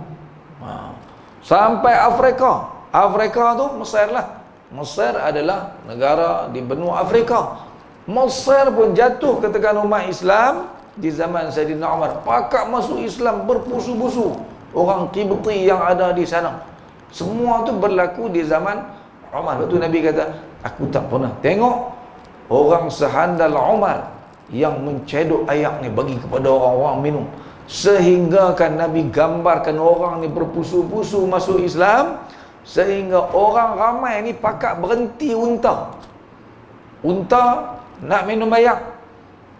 Sampai Afrika. Afrika tu Mesir lah. Mesir adalah negara di benua Afrika. Mesir pun jatuh ke tangan umat Islam di zaman Sayyidina Umar. Pakak masuk Islam berpusu-pusu orang Qibti yang ada di sana. Semua tu berlaku di zaman Umar. Lepas tu Nabi kata, aku tak pernah tengok orang sehandal Umar yang mencedok ayak ni bagi kepada orang-orang minum. Sehingga kan Nabi gambarkan orang ni berpusu-pusu masuk Islam, sehingga orang ramai ni pakak berhenti unta. Unta nak minum ayak,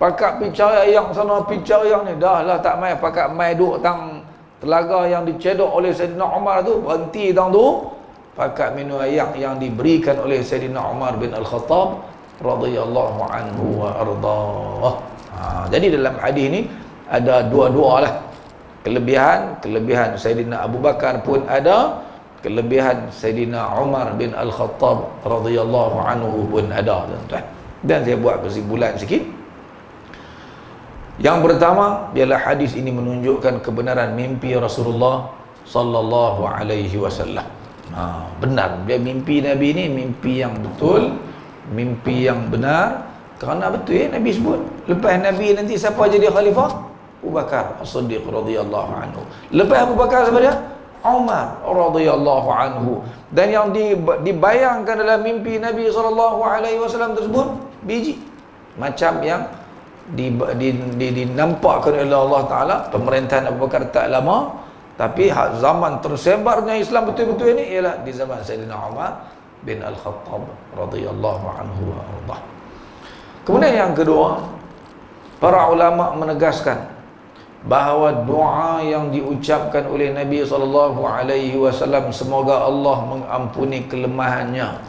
pakak pergi cari ayak sana, pergi cari ayak ni, dah lah tak mai, pakak mai duduk tang telaga yang dicedok oleh Sayyidina Umar tu, berhenti tang tu, pakak minum ayak yang diberikan oleh Sayyidina Umar bin Al-Khattab radhiyallahu anhu wa ardah. Jadi dalam hadis ni ada dua-dua lah. Kelebihan Sayyidina Abu Bakar pun ada, kelebihan Sayyidina Umar bin Al-Khattab radhiyallahu anhu pun ada, tuan-tuan. Dan saya buat kesimpulan sikit. Yang pertama, ialah hadis ini menunjukkan kebenaran mimpi Rasulullah sallallahu alaihi wasallam. Benar, dia mimpi Nabi ni mimpi yang betul, mimpi yang benar. Kerana betul Nabi sebut, lepas Nabi nanti siapa jadi khalifah? Abu Bakar As-Siddiq radhiyallahu anhu. Lepas Abu Bakar siapa dia? Umar radhiyallahu anhu. Dan yang dibayangkan dalam mimpi Nabi SAW tersebut biji macam yang dinampakkan oleh Allah Ta'ala. Pemerintahan Abu Bakar tak lama, tapi zaman tersebarnya Islam betul-betul ini ialah di zaman Sayyidina Umar bin Al-Khattab radhiyallahu anhu wa ardah. Kemudian yang kedua, para ulama menegaskan bahawa doa yang diucapkan oleh Nabi SAW, semoga Allah mengampuni kelemahannya,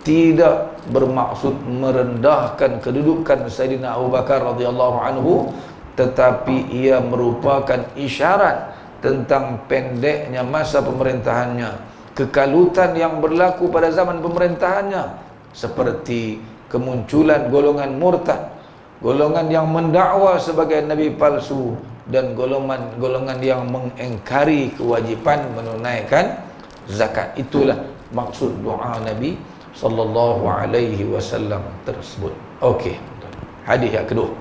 tidak bermaksud merendahkan kedudukan Sayyidina Abu Bakar radhiyallahu anhu, tetapi ia merupakan isyarat tentang pendeknya masa pemerintahannya, kekalutan yang berlaku pada zaman pemerintahannya, seperti kemunculan golongan murtad, golongan yang mendakwa sebagai nabi palsu, dan golongan yang mengingkari kewajipan menunaikan zakat. Itulah maksud doa Nabi sallallahu alaihi wasallam tersebut. Okey. Hadis yang kedua.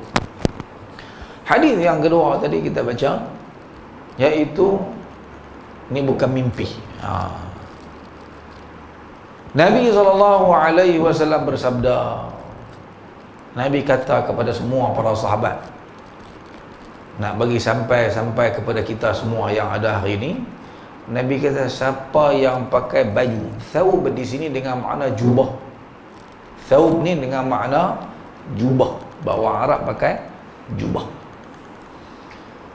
Hadis yang kedua tadi kita baca, iaitu ni bukan mimpi. Nabi sallallahu alaihi wasallam bersabda, Nabi kata kepada semua para sahabat, nak bagi sampai kepada kita semua yang ada hari ini, Nabi kata, siapa yang pakai baju, thawb di sini dengan makna jubah. Thawb ni dengan makna jubah. Bawang Arab pakai jubah.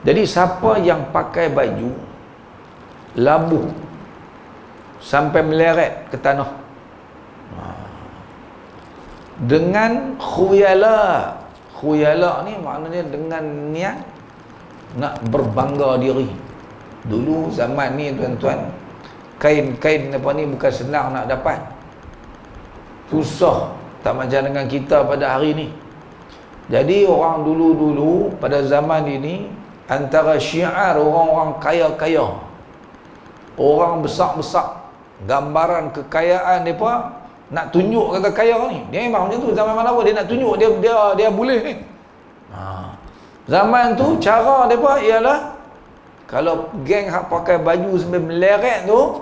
Jadi siapa yang pakai baju labuh sampai meleret ke tanah dengan khuyala. Khuyala ni maknanya dengan niat nak berbangga diri. Dulu zaman ni tuan-tuan, kain-kain apa ni bukan senang nak dapat. Susah, tak macam dengan kita pada hari ni. Jadi orang dulu-dulu pada zaman ini, antara syiar orang-orang kaya-kaya, orang besar-besar, gambaran kekayaan mereka, nak tunjuk kata kaya ni. Dia memang macam tu, zaman mana pun dia nak tunjuk dia boleh ni. Zaman tu cara mereka ialah, kalau geng hak pakai baju sampai meleret tu,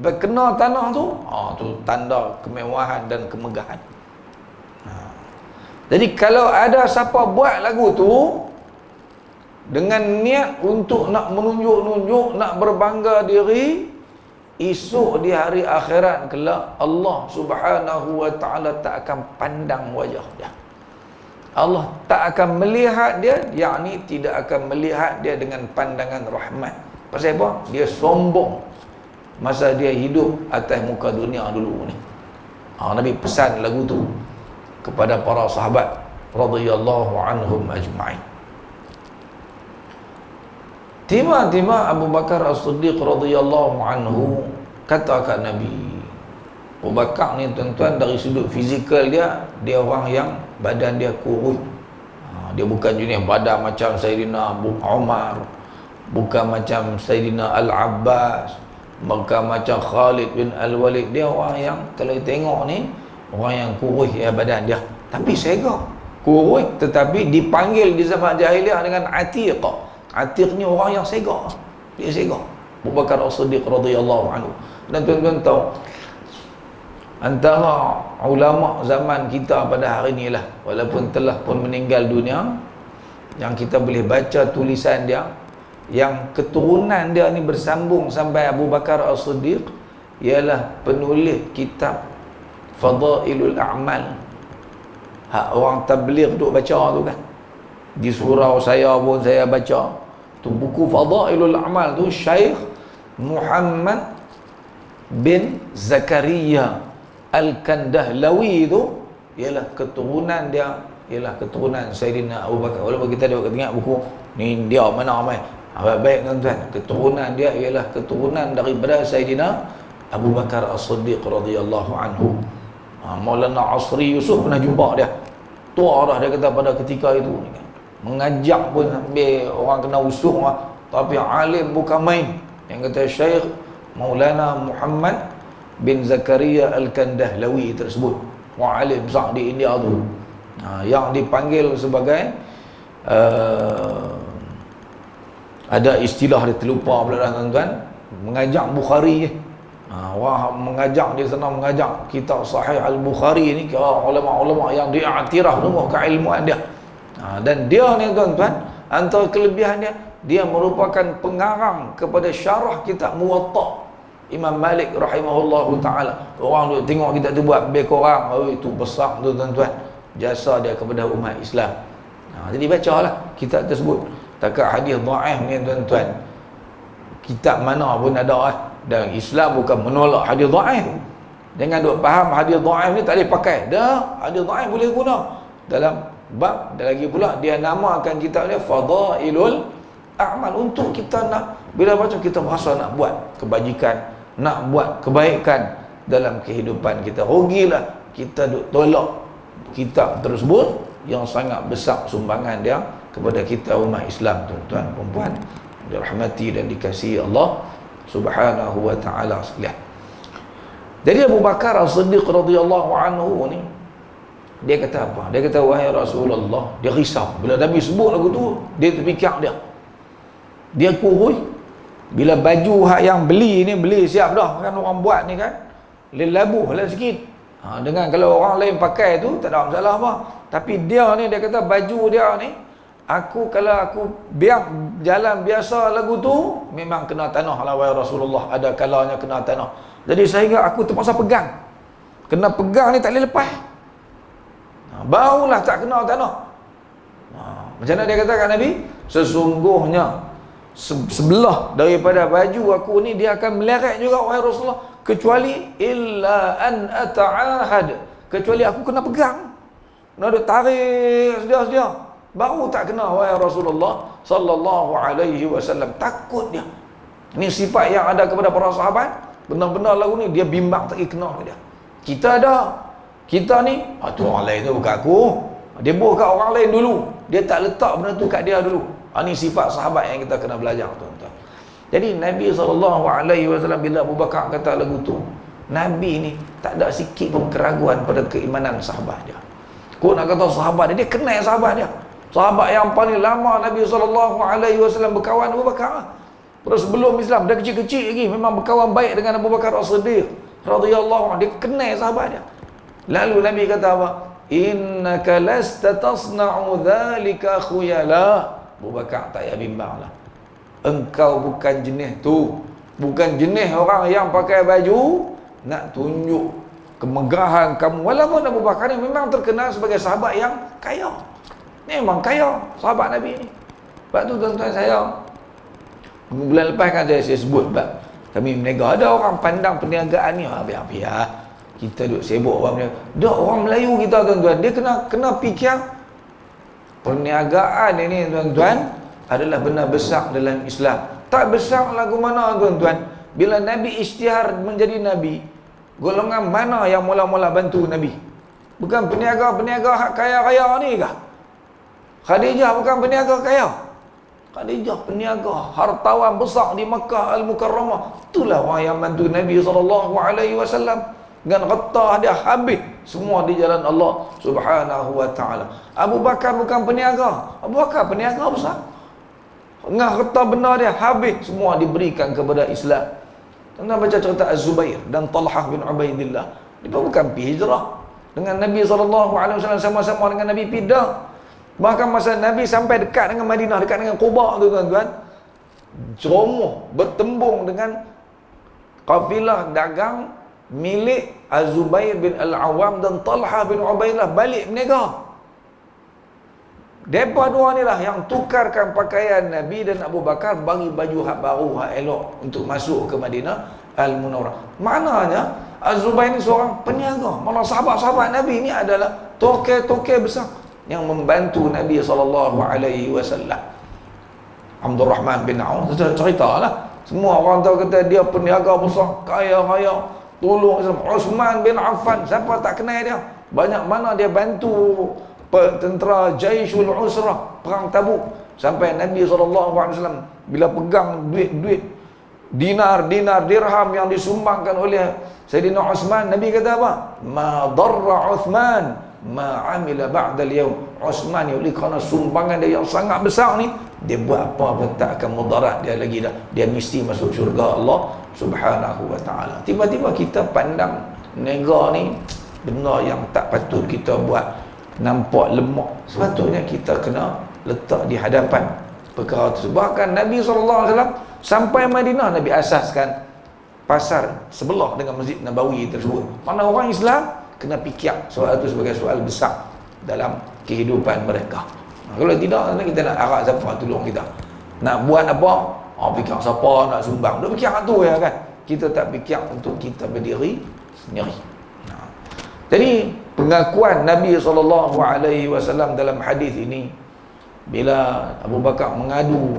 berkena tanah tu, tu tanda kemewahan dan kemegahan. Jadi kalau ada siapa buat lagu tu dengan niat untuk nak menunjuk-nunjuk, nak berbangga diri, esok di hari akhirat kelak Allah Subhanahu wa taala tak akan pandang wajah dia. Allah tak akan melihat dia, yakni tidak akan melihat dia dengan pandangan rahmat. Pasal apa? Dia sombong masa dia hidup atas muka dunia dulu ni. Nabi pesan lagu tu kepada para sahabat radhiyallahu anhum ajma'in. Tiba-tiba Abu Bakar As-Siddiq radhiyallahu anhu kata kat Nabi. Abu Bakar ni tuan-tuan, dari sudut fizikal dia orang yang badan dia kurus. Dia bukan jenis badan macam Sayyidina Abu Umar, bukan macam Sayyidina Al-Abbas, bukan macam Khalid bin Al-Walid. Dia orang yang kalau tengok ni, orang yang kurus ya badan dia, tapi segak. Kurus tetapi dipanggil di zaman jahiliah dengan Atiq. Atiq ni orang yang segak. Dia segak. Abu Bakar As-Siddiq radhiyallahu anhu. Dan tuan-tuan tahu, antara ulama zaman kita pada hari ni lah, walaupun telah pun meninggal dunia, yang kita boleh baca tulisan dia, yang keturunan dia ni bersambung sampai Abu Bakar As-Siddiq, ialah penulis kitab Fadailul A'mal. Orang tabligh duk baca tu kan, di surau saya pun saya baca tu buku Fadailul A'mal tu. Syekh Muhammad bin Zakaria Al-Kandahlawi tu ialah keturunan dia, ialah keturunan Sayyidina Abu Bakar. Walaupun kita tengok buku ni dia mana mai, baik tuan-tuan, keturunan dia ialah keturunan daripada Sayyidina Abu Bakar As-Siddiq radhiyallahu anhu. Maulana Asri Yusuf pernah jumpa dia. Tua dah dia kata pada ketika itu ni kan. Mengajak pun sampai orang kena usuh lah. Tapi alim bukan main. Yang kata Syekh Maulana Muhammad bin Zakaria Al-Kandahlawi tersebut, orang alim besar di India tu, yang dipanggil sebagai ada istilah dia terlupa pula dah tuan-tuan, mengajak Bukhari. Orang mengajak di sana, mengajak kitab Sahih Al-Bukhari ni, kira ulama-ulama yang diiktiraf semua keilmuan dia. Dan dia ni tuan-tuan, antara kelebihan dia merupakan pengarang kepada syarah kitab Muwatta Imam Malik rahimahullahu ta'ala. Orang duk tengok kita tu buat lebih korang, itu besar tu tuan-tuan jasa dia kepada umat Islam. Jadi bacalah kitab tersebut. Takat hadis dhaif ni tuan-tuan, kitab mana pun ada dan Islam bukan menolak hadis dhaif. Jangan duk faham hadis dhaif ni tak boleh pakai. Dah, hadis dhaif boleh guna dalam bab. Dan lagi pula dia namakan kitab dia Fadailul A'mal, untuk kita nak bila baca kita berasa nak buat kebajikan, nak buat kebaikan dalam kehidupan kita. Rugilah kita duk tolak kitab tersebut yang sangat besar sumbangan dia kepada kita umat Islam, tuan-tuan perempuan dirahmati dan dikasihi Allah Subhanahu wa ta'ala sekalian. Jadi Abu Bakar As-Siddiq radhiyallahu anhu ni, dia kata apa? Dia kata, wahai Rasulullah, dia risau bila Nabi sebut lagu tu. Dia terfikir dia kurus. Bila baju hak yang beli ni, beli siap dah kan, orang buat ni kan, lelabuh lah sikit. Dengan kalau orang lain pakai tu tak ada masalah apa. Tapi dia ni, dia kata baju dia ni, kalau aku biar jalan biasa lagu tu, memang kena tanah lah wahai Rasulullah. Ada kalanya kena tanah. Jadi sehingga aku terpaksa pegang. Kena pegang ni tak boleh lepas. Barulah tak kena tanah. Macam mana dia kata kat Nabi? Sesungguhnya sebelah daripada baju aku ni dia akan meleret juga wahai Rasulullah, kecuali illa an ata'ahad, kecuali aku kena pegang, kena duk tarik sedia-sedia. baru tak kena wahai Rasulullah sallallahu alaihi wasallam. Takut dia. Ini sifat yang ada kepada para sahabat. Benar-benar lagu ni dia bimbang tak kena ke dia. Kita ada. Kita ni, tu orang lain tu bukan aku. Dia buat kat orang lain dulu. Dia tak letak benda tu kat dia dulu. Ini sifat sahabat yang kita kena belajar, tuan-tuan. Jadi Nabi SAW bila Abu Bakar kata lagu tu, Nabi ni tak ada sikit pun keraguan pada keimanan sahabat dia. Kau nak kata sahabat dia, dia kenal sahabat dia. Sahabat yang paling lama Nabi SAW berkawan Abu Bakar. Terus sebelum Islam, dia kecil-kecil lagi memang berkawan baik dengan Abu Bakar As-Siddiq radhiyallahu anhu. Dia kenal sahabat dia. Lalu Nabi kata apa? Innaka lasta tasna'u dhalika khuyala. Abu Bakar tak payah bimbang lah. Engkau bukan jenis tu. Bukan jenis orang yang pakai baju nak tunjuk kemegahan kamu. Walaupun Abu Bakar ni memang terkenal sebagai sahabat yang kaya. Memang kaya sahabat Nabi ni. Sebab tu tuan-tuan saya, bulan lepas kan saya sebut kami berniaga. Ada orang pandang perniagaan ni biar-biar kita duduk sibuk orang berniaga. Dah orang Melayu kita tuan-tuan, dia kena fikir perniagaan ini tuan-tuan adalah benda besar dalam Islam. Tak besar lagu mana tuan-tuan? Bila Nabi isytihar menjadi Nabi, golongan mana yang mula-mula bantu Nabi? Bukan peniaga-peniaga hak kaya-kaya ni kah? Khadijah bukan peniaga kaya. Khadijah peniaga, hartawan besar di Makkah Al-Mukarramah. Itulah orang yang bantu Nabi SAW. Dengan harta dia habis semua di jalan Allah Subhanahu wa taala. Abu Bakar bukan peniaga. Abu Bakar peniaga besar. Dengan harta benda dia habis semua diberikan kepada Islam. Anda baca cerita Az-Zubair dan Talhah bin Ubaidillah. Dia bukan pergi hijrah dengan Nabi SAW, sama-sama dengan Nabi pindah. Bahkan masa Nabi sampai dekat dengan Madinah, dekat dengan Quba tu tuan-tuan, ceromoh bertembung dengan kafilah dagang milik Az-Zubair bin Al-Awwam dan Talha bin Ubaidillah balik berniaga. Mereka dua ni lah yang tukarkan pakaian Nabi dan Abu Bakar, bagi baju hak baru, hak elok untuk masuk ke Madinah Al-Munawwarah. Maknanya Az-Zubair ni seorang peniaga. Malah sahabat-sahabat Nabi ni adalah tokoh-tokoh besar yang membantu Nabi SAW. Abdul Rahman bin Auf ceritalah. Semua orang tahu kata dia peniaga besar, kaya-kaya, tolong Islam. Uthman bin Affan, siapa tak kenal dia? Banyak mana dia bantu tentera Jaishul Usrah, perang Tabuk. Sampai Nabi SAW bila pegang duit-duit, dinar, dirham yang disumbangkan oleh Sayyidina Uthman, Nabi kata apa? Ma darra Uthman ma amila ba'dal yawm. Uthman ni oleh kerana sumbangan dia yang sangat besar ni, dia buat apa pun tak akan mudarat dia lagi dah. Dia mesti masuk syurga Allah Subhanahu wa ta'ala. Tiba-tiba kita pandang nega ni benda yang tak patut kita buat, nampak lemah. Sepatutnya kita kena letak di hadapan perkara tersebut. Bahkan Nabi SAW sampai Madinah, Nabi asaskan pasar sebelah dengan Masjid Nabawi tersebut. Mana orang Islam kena fikir soal itu sebagai soal besar dalam kehidupan mereka. Kalau tidak, nanti kita nak harap siapa tolong kita. Nak buat apa? Fikir siapa nak sumbang. Dia fikir tu ya kan. Kita tak fikir untuk kita berdiri sendiri. Jadi pengakuan Nabi SAW dalam hadis ini, bila Abu Bakar mengadu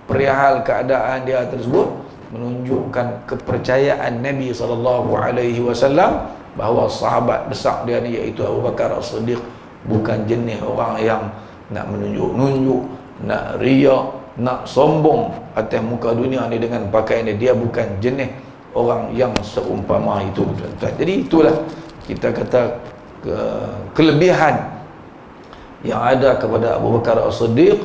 perihal keadaan dia tersebut, menunjukkan kepercayaan Nabi SAW bahawa sahabat besar dia ni iaitu Abu Bakar As-Siddiq bukan jenis orang yang nak menunjuk-nunjuk, nak riak, nak sombong atas muka dunia ni dengan pakaian dia. Dia bukan jenis orang yang seumpama itu. Jadi itulah kita kata kelebihan yang ada kepada Abu Bakar As-Siddiq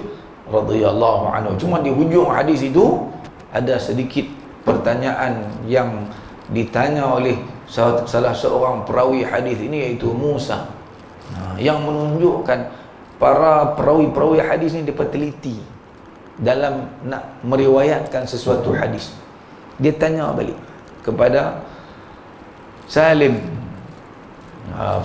radhiyallahu anhu. Cuma di hujung hadis itu ada sedikit pertanyaan yang ditanya oleh salah seorang perawi hadis ini, iaitu Musa, yang menunjukkan para perawi-perawi hadis ni dia teliti dalam nak meriwayatkan sesuatu hadis. Dia tanya balik kepada Salim,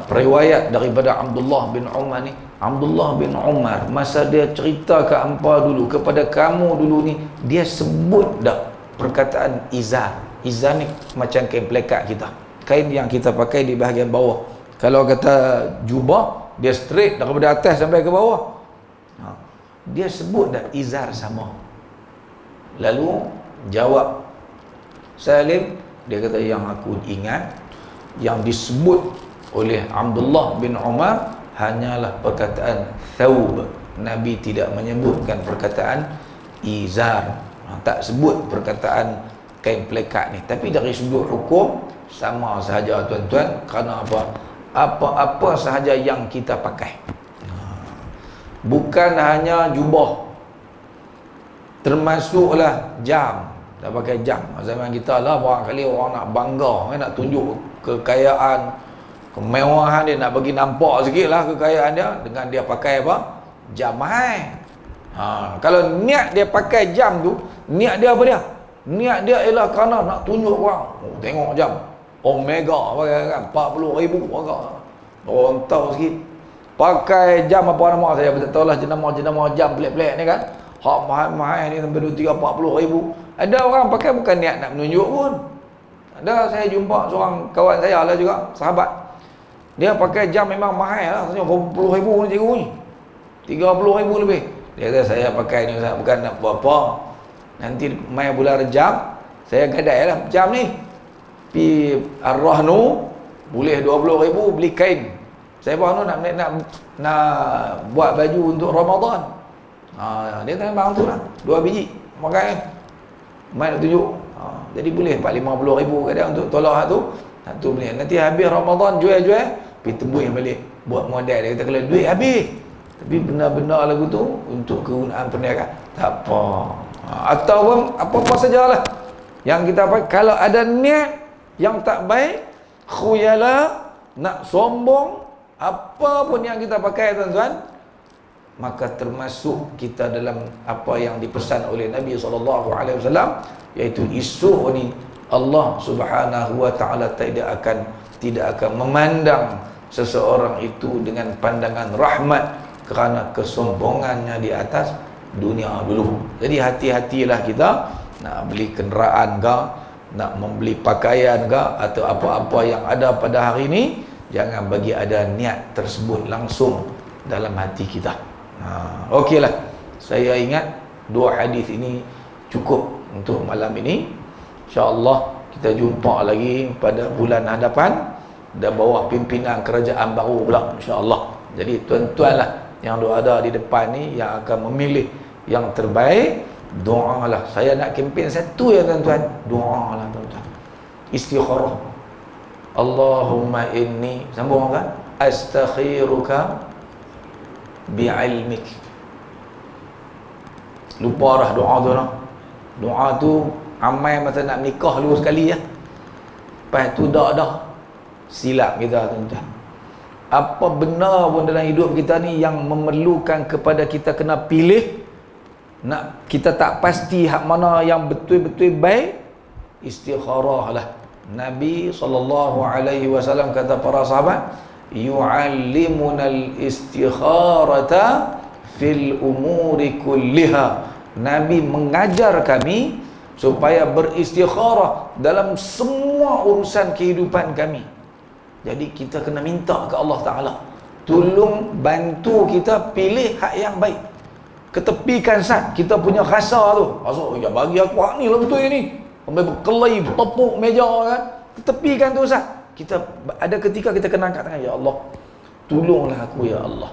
periwayat daripada Abdullah bin Umar ni. Abdullah bin Umar masa dia cerita ke hampa dulu, kepada kamu dulu ni, dia sebut dah perkataan izar. Izar ni macam kain plekat kita, kain yang kita pakai di bahagian bawah. Kalau kata jubah, dia straight daripada atas sampai ke bawah. Dia sebut dah izar sama. Lalu jawab Salim, dia kata yang aku ingat yang disebut oleh Abdullah bin Umar hanyalah perkataan thawb. Nabi tidak menyebutkan perkataan izar, tak sebut perkataan kain pelekat ni. Tapi dari sudut hukum sama sahaja tuan-tuan. Kerana apa? Apa-apa sahaja yang kita pakai, bukan hanya jubah, termasuklah jam. Tak pakai jam zaman kita lah, barangkali orang nak bangga, nak tunjuk kekayaan, kemewahan dia, nak bagi nampak sikit lah kekayaan dia dengan dia pakai apa? Jam mahal. Kalau niat dia pakai jam tu, niat dia apa dia? Niat dia ialah kerana nak tunjuk orang, tengok jam Omega pakai kan 40,000 agak orang tahu sikit. Pakai jam apa nama saya tak tahulah, jenama-jenama jam pelik-pelik ni kan, hak mahal-mahal ni sampai 2-3-40,000. Ada orang pakai bukan niat nak menunjuk pun. Ada, saya jumpa seorang kawan saya lah juga, sahabat, dia pakai jam memang mahal lah, 40,000 ni cikgu ni, 30,000 lebih. Dia kata saya pakai ni bukan nak apa-apa, nanti mai bulan Rejab saya gadai lah jam ni pi Ar-Rahnu, boleh 20,000 beli kain. Saya baru nak buat baju untuk Ramadan. Dia kata bang tu lah 2 biji pakai mai nak tunjuk. Jadi boleh 40-50,000 kadang untuk tolak tu. Satu beli. Nanti habis Ramadan jual-jual, pergi tebus balik buat modal. Dia kata kalau duit habis, tapi benar-benar lagu tu untuk kegunaan perniagaan, tak apa. Ataupun apa-apa sajalah yang kita pakai, kalau ada niat yang tak baik, khuyala, nak sombong, apa pun yang kita pakai tuan-tuan, maka termasuk kita dalam apa yang dipesan oleh Nabi SAW, iaitu esok ni Allah Subhanahu wa taala tidak akan memandang seseorang itu dengan pandangan rahmat kerana kesombongannya di atas dunia dulu. Jadi hati-hatilah kita nak beli kenderaan ke, nak membeli pakaian ke, atau apa-apa yang ada pada hari ini, jangan bagi ada niat tersebut langsung dalam hati kita. Okeylah, saya ingat 2 hadis ini cukup untuk malam ini. InsyaAllah kita jumpa lagi pada bulan hadapan dan bawah pimpinan kerajaan baru pula, insyaAllah. Jadi tuan-tuan lah yang ada di depan ni yang akan memilih yang terbaik. Doalah. Saya nak kempen satu ya tuan-tuan, doalah tuan-tuan, istikharah. Allahumma inni, sambung kan, astakhiruka bi'ilmik. Lupa dah doa tu lah. Doa tu amal masa nak nikah dulu sekali ya. Lepas tu dah silap kita tuan-tuan. Apa benar pun dalam hidup kita ni yang memerlukan kepada kita kena pilih, nak kita tak pasti hak mana yang betul-betul baik, istikharah lah. Nabi SAW kata para sahabat, yu'allimunal istikharata fil umuri kulliha. Nabi mengajar kami supaya beristikharah dalam semua urusan kehidupan kami. Jadi kita kena minta ke Allah Ta'ala, tolong bantu kita pilih hak yang baik. Ketepikan sat kita punya rasa tu, ya bagi aku hak ni lah betul ni, sampai berkelahi, bertepuk meja kan, ketepikan tu sat. Kita ada ketika kita kena angkat tangan, ya Allah tolonglah aku ya Allah,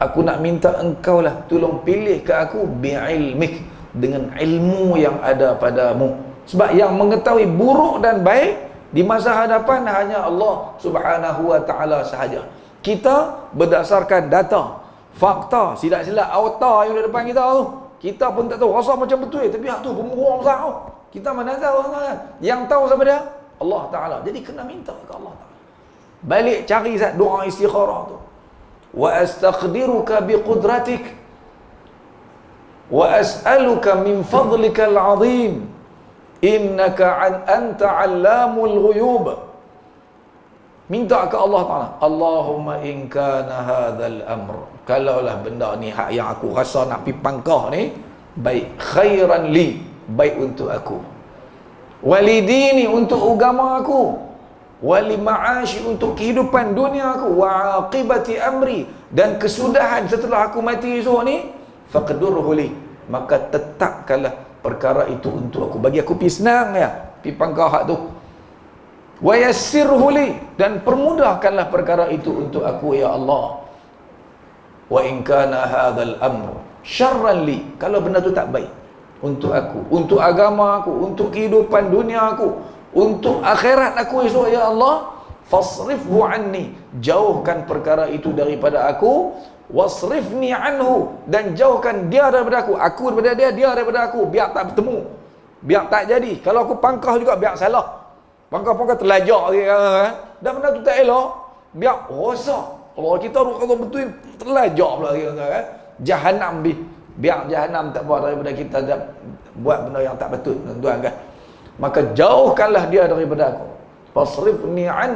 aku nak minta engkau lah tolong pilih ke aku bi'ilmik, dengan ilmu yang ada padamu. Sebab yang mengetahui buruk dan baik di masa hadapan hanya Allah Subhanahu wa taala sahaja. Kita berdasarkan data, fakta, silap-silap auta yang di depan kita tu, kita pun tak tahu, rasa macam betul tapi hak tu pemurung besar tu. Kita mana tahu kan? Yang tahu siapa dia? Allah Taala. Jadi kena minta ke Allah Taala. Balik cari zat doa istikharah tu. Wa astaqdiruka biqudratik wa as'aluka min fadlikal 'azim innaka anta 'allamul ghuyub. Minta ke Allah Ta'ala, Allahumma in kana hadzal amr, kalaulah benda ni hak yang aku rasa nak pi pangkah ni baik, khairan li, baik untuk aku, walidini, untuk agama aku, wali ma'ashi, untuk kehidupan dunia aku, wa aqibati amri, dan kesudahan setelah aku mati esok ni, faqdurhu li, maka tetapkanlah perkara itu untuk aku, bagi aku pi senang ya, pi pangkah hak tu. Wa yassirhu li, dan permudahkanlah perkara itu untuk aku ya Allah. Wa in kana hadzal amr syarran li, kalau benda tu tak baik untuk aku, untuk agama aku, untuk kehidupan dunia aku, untuk akhirat aku esok ya Allah, fasrifhu anni, jauhkan perkara itu daripada aku, wasrifni anhu, dan jauhkan dia daripada aku daripada dia, dia daripada aku, biar tak bertemu, biar tak jadi. Kalau aku pangkah juga biar salah, pangkah-pangkah terlajak kan, dan benda tu tak elok, biar rosak. Kalau kita kalau betul terlajak pula kan, jahanam biar jahanam tak buat daripada kita buat benda yang tak betul, tuan kan. Maka jauhkanlah dia daripada aku,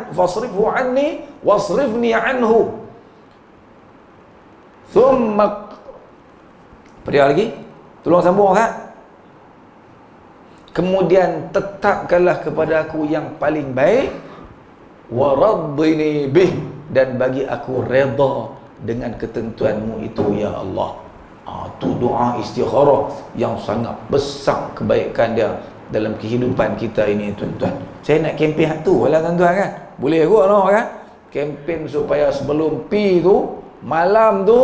fasrifhu anni wasrifni anhu. Thumma, pada lagi tolong sambung kan. Kemudian tetapkanlah kepada aku yang paling baik, waraddini bih, dan bagi aku redha dengan ketentuanmu itu ya Allah. Tu doa istikharah yang sangat besar kebaikan dia dalam kehidupan kita ini tuan-tuan. Saya nak kempen hak tu lah tuan-tuan kan. Boleh kot no kan. Kempen supaya sebelum pi tu, malam tu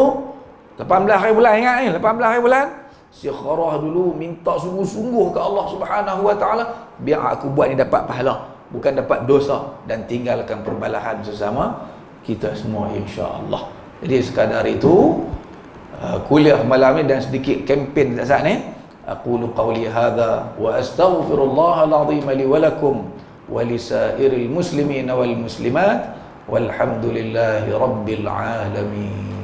18 hari bulan, ingat ni 18 hari bulan, istikharah dulu, minta sungguh-sungguh ke Allah Subhanahu wa taala, biar aku buat ni dapat pahala, bukan dapat dosa, dan tinggalkan perbalahan sesama kita semua insya-Allah. Jadi sekadar itu kuliah malam ni dan sedikit kempen saat ni. Aqulu qawli hadha wa astaghfirullahal azim li wa lakum wa lisairil muslimin wal muslimat walhamdulillahi rabbil alamin.